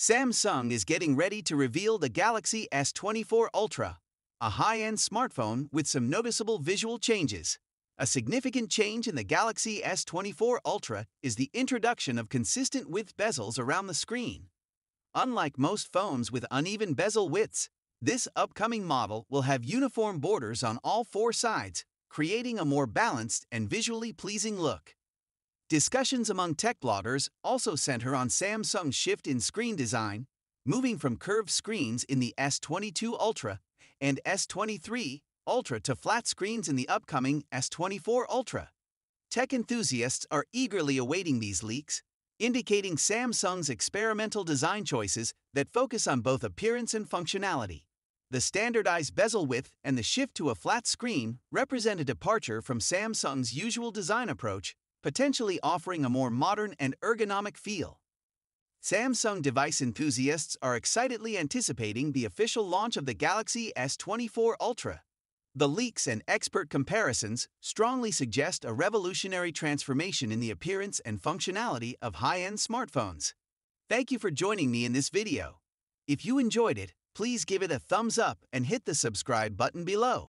Samsung is getting ready to reveal the Galaxy S24 Ultra, a high-end smartphone with some noticeable visual changes. A significant change in the Galaxy S24 Ultra is the introduction of consistent width bezels around the screen. Unlike most phones with uneven bezel widths, this upcoming model will have uniform borders on all four sides, creating a more balanced and visually pleasing look. Discussions among tech bloggers also center on Samsung's shift in screen design, moving from curved screens in the S22 Ultra and S23 Ultra to flat screens in the upcoming S24 Ultra. Tech enthusiasts are eagerly awaiting these leaks, indicating Samsung's experimental design choices that focus on both appearance and functionality. The standardized bezel width and the shift to a flat screen represent a departure from Samsung's usual design approach, potentially offering a more modern and ergonomic feel. Samsung device enthusiasts are excitedly anticipating the official launch of the Galaxy S24 Ultra. The leaks and expert comparisons strongly suggest a revolutionary transformation in the appearance and functionality of high-end smartphones. Thank you for joining me in this video. If you enjoyed it, please give it a thumbs up and hit the subscribe button below.